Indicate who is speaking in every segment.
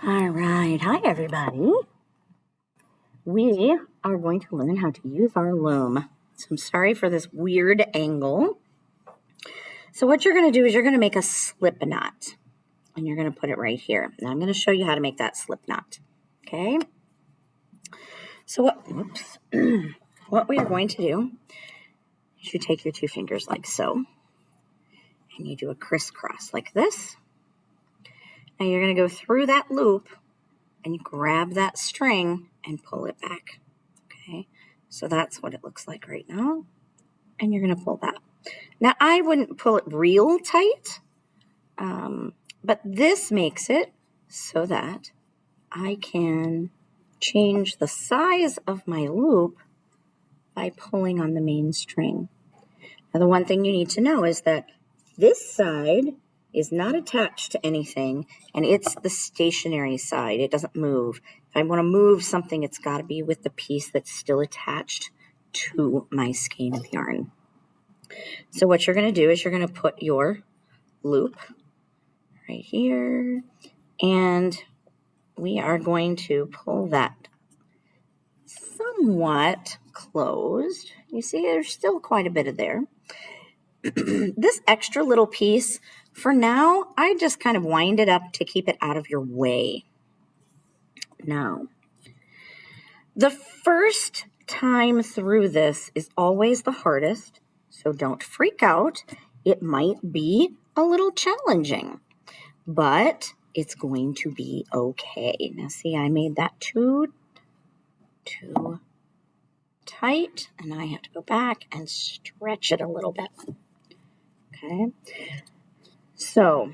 Speaker 1: All right, hi everybody. We are going to learn how to use our loom. So I'm sorry for this weird angle. So what you're going to do is you're going to make a slip knot, and you're going to put it right here. Now I'm going to show you how to make that slip knot. Okay. So what we are going to do is you take your two fingers like so, and you do a crisscross like this. Now you're going to go through that loop, and you grab that string and pull it back. Okay, so that's what it looks like right now. And you're going to pull that. Now, I wouldn't pull it real tight, but this makes it so that I can change the size of my loop by pulling on the main string. Now, the one thing you need to know is that this side is not attached to anything, and it's the stationary side. It doesn't move. If I want to move something, it's got to be with the piece that's still attached to my skein of yarn. So what you're going to do is you're going to put your loop right here, and we are going to pull that somewhat closed. You see, there's still quite a bit of there. This extra little piece, for now, I just kind of wind it up to keep it out of your way. Now, the first time through this is always the hardest, so don't freak out. It might be a little challenging, but it's going to be okay. Now, see, I made that too tight, and I have to go back and stretch it a little bit. Okay, so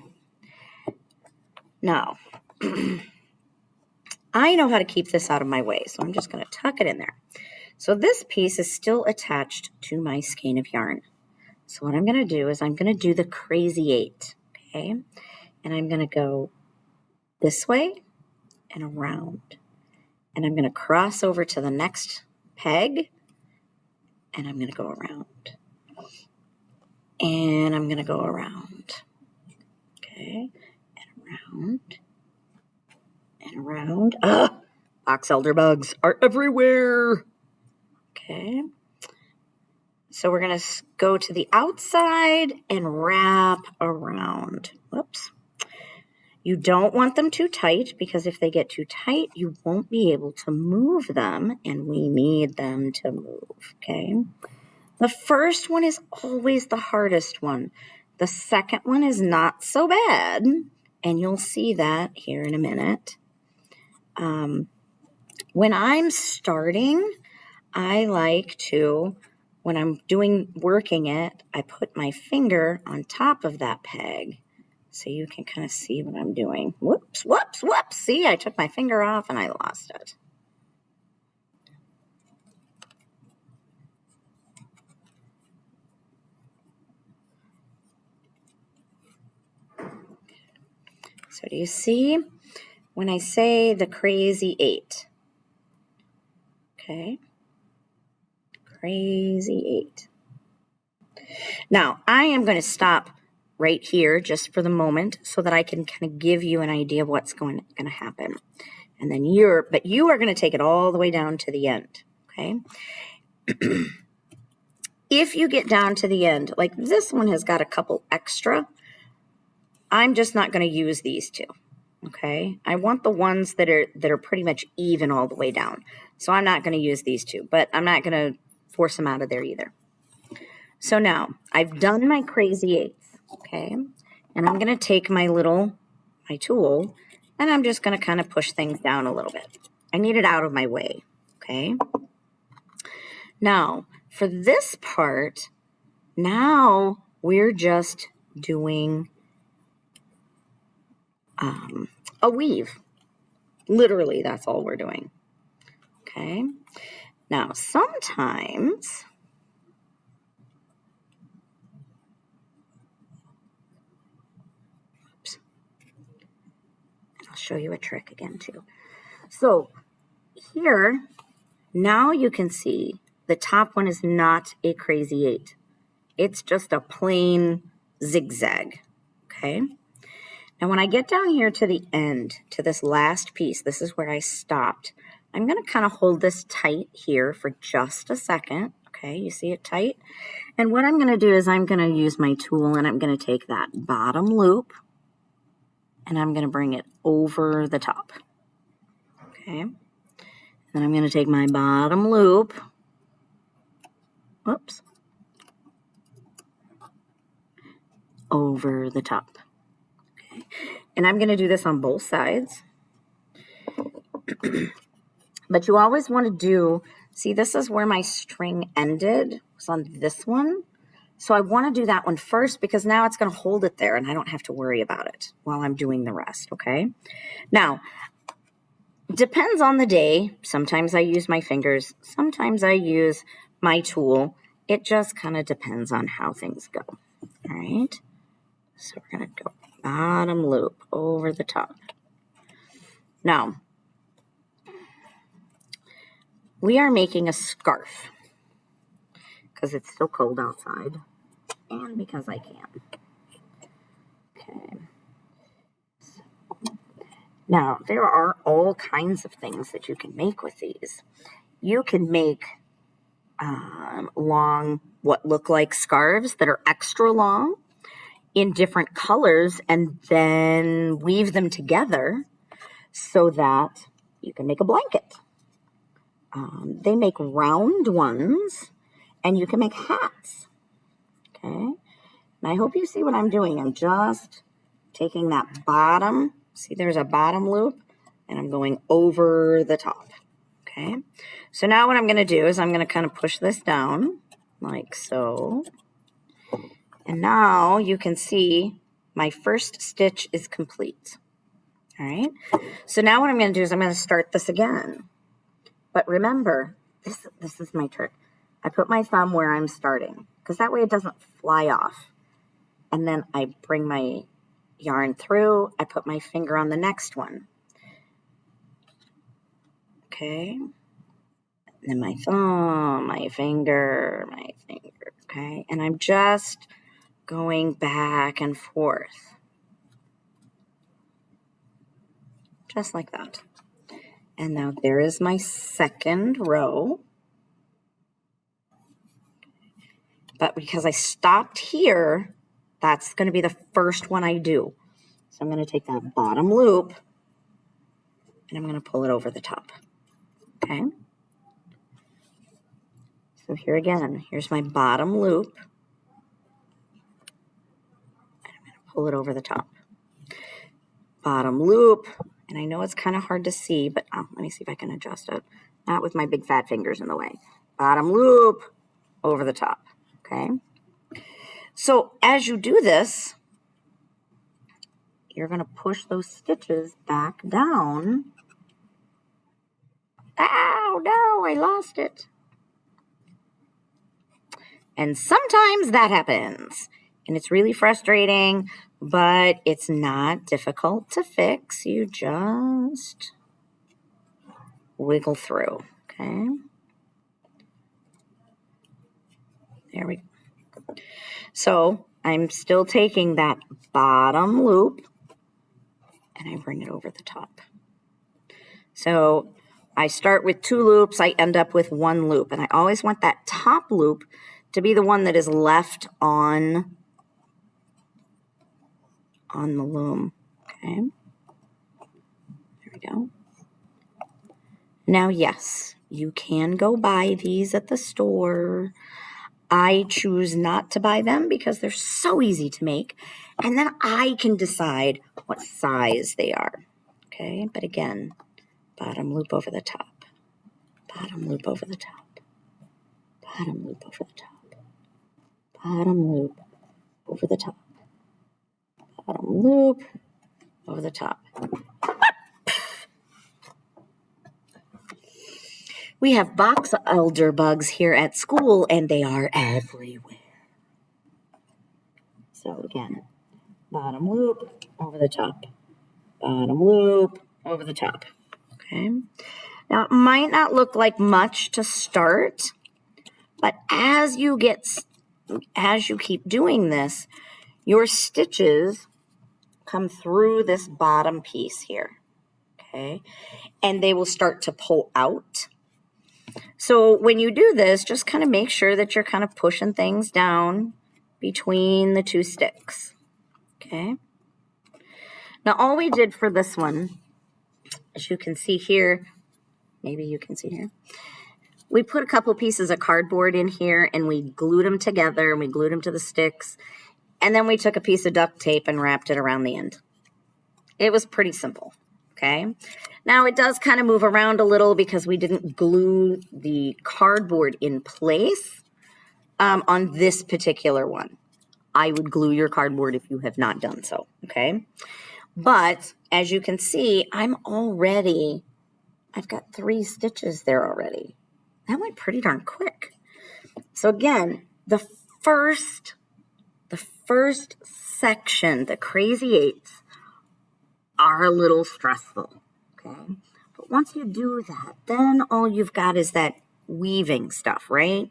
Speaker 1: now I know how to keep this out of my way, so I'm just going to tuck it in there. So this piece is still attached to my skein of yarn. So what I'm going to do is I'm going to do the crazy 8, okay? And I'm going to go this way and around. And I'm going to cross over to the next peg, and I'm going to go around. And I'm going to go around. Okay? And around. And around. Box elder bugs are everywhere. Okay. So we're going to go to the outside and wrap around. Whoops. You don't want them too tight, because if they get too tight, you won't be able to move them, and we need them to move, okay? The first one is always the hardest one. The second one is not so bad, and you'll see that here in a minute. When I'm starting, I like to, when I'm working it, I put my finger on top of that peg so you can kind of see what I'm doing. Whoops, whoops, whoops. See, I took my finger off and I lost it. So do you see when I say the crazy 8? Okay. Crazy 8. Now, I am going to stop right here just for the moment so that I can kind of give you an idea of what's going to happen. And then you are going to take it all the way down to the end, okay? If you get down to the end, like this one has got a couple extra, I'm just not going to use these two, okay? I want the ones that are pretty much even all the way down. So I'm not going to use these two, but I'm not going to force them out of there either. So now I've done my crazy 8s, okay? And I'm going to take my tool, and I'm just going to kind of push things down a little bit. I need it out of my way, okay? Now, for this part, now we're just doing a weave. Literally, that's all we're doing, okay? Now, sometimes I'll show you a trick again too. So here, now you can see the top one is not a crazy 8. It's just a plain zigzag, okay? Now when I get down here to the end, to this last piece, this is where I stopped. I'm going to kind of hold this tight here for just a second. Okay, you see it tight? And what I'm going to do is I'm going to use my tool and I'm going to take that bottom loop and I'm going to bring it over the top. Okay, then I'm going to take my bottom loop, whoops, over the top. Okay, and I'm going to do this on both sides. But you always want to do, see, this is where my string ended, was on this one. So I want to do that one first because now it's going to hold it there and I don't have to worry about it while I'm doing the rest, okay? Now, depends on the day. Sometimes I use my fingers. Sometimes I use my tool. It just kind of depends on how things go, all right? So we're going to go bottom loop over the top. Now, we are making a scarf because it's still cold outside and because I can. Okay. Now, there are all kinds of things that you can make with these. You can make long, what look like scarves that are extra long in different colors and then weave them together so that you can make a blanket. They make round ones, and you can make hats, okay? And I hope you see what I'm doing. I'm just taking that bottom, see there's a bottom loop, and I'm going over the top, okay? So now what I'm going to do is I'm going to kind of push this down, like so. And now you can see my first stitch is complete, all right? So now what I'm going to do is I'm going to start this again. But remember, this is my trick. I put my thumb where I'm starting because that way it doesn't fly off. And then I bring my yarn through. I put my finger on the next one. Okay. And then my thumb, my finger. Okay. And I'm just going back and forth. Just like that. And now there is my second row. But because I stopped here, that's going to be the first one I do. So I'm going to take that bottom loop and I'm going to pull it over the top. Okay. So here again, here's my bottom loop. And I'm going to pull it over the top. Bottom loop. And I know it's kind of hard to see, but let me see if I can adjust it. Not with my big fat fingers in the way. Bottom loop over the top. Okay. So as you do this, you're going to push those stitches back down. Ow, no, I lost it. And sometimes that happens. And it's really frustrating, but it's not difficult to fix. You just wiggle through, okay? There we go. So I'm still taking that bottom loop and I bring it over the top. So I start with 2 loops, I end up with 1 loop, and I always want that top loop to be the one that is left on the loom, okay? There we go. Now, yes, you can go buy these at the store. I choose not to buy them because they're so easy to make, and then I can decide what size they are, okay? But again, bottom loop over the top, bottom loop over the top, bottom loop over the top, bottom loop over the top, bottom loop over the top. We have box elder bugs here at school, and they are everywhere. So again, bottom loop over the top, bottom loop over the top, okay? Now, it might not look like much to start, but as you keep doing this, your stitches come through this bottom piece here, okay? And they will start to pull out. So when you do this, just kind of make sure that you're kind of pushing things down between the two sticks, okay? Now all we did for this one, as you can see here, maybe you can see here, we put a couple pieces of cardboard in here and we glued them together and we glued them to the sticks. And then we took a piece of duct tape and wrapped it around the end. It was pretty simple, okay? Now it does kind of move around a little because we didn't glue the cardboard in place on this particular one. I would glue your cardboard if you have not done so, okay? But as you can see, I've got 3 stitches there already. That went pretty darn quick. So again, the first section, the crazy eights, are a little stressful, okay? But once you do that, then all you've got is that weaving stuff, right?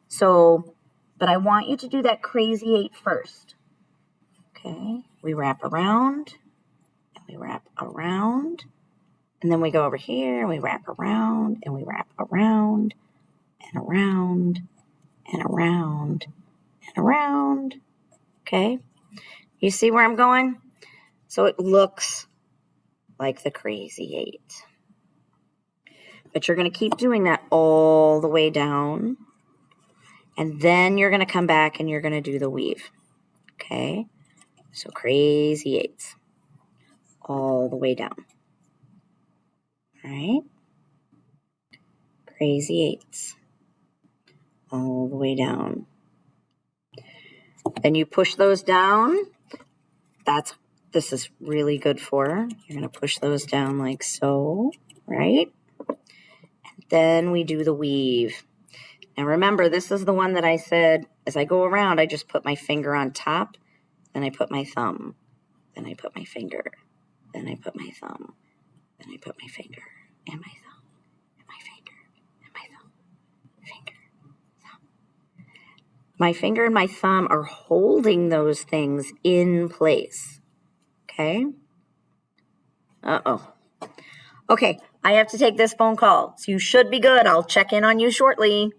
Speaker 1: So, but I want you to do that crazy 8 first, okay? We wrap around, and we wrap around, and then we go over here, and we wrap around, and we wrap around, and around, and around, and around, okay? You see where I'm going? So it looks like the crazy 8. But you're going to keep doing that all the way down. And then you're going to come back and you're going to do the weave. Okay? So crazy 8s. All the way down. All right? Crazy 8s. All the way down. Then you push those down. This is really good for. You're going to push those down like so, right? And then we do the weave. Now remember, this is the one that I said, as I go around, I just put my finger on top, then I put my thumb, then I put my finger, then I put my thumb, then I put my finger, and my thumb, and my finger, and my thumb, finger, thumb. My finger and my thumb are holding those things in place. Okay. Uh-oh. Okay, I have to take this phone call. So you should be good. I'll check in on you shortly.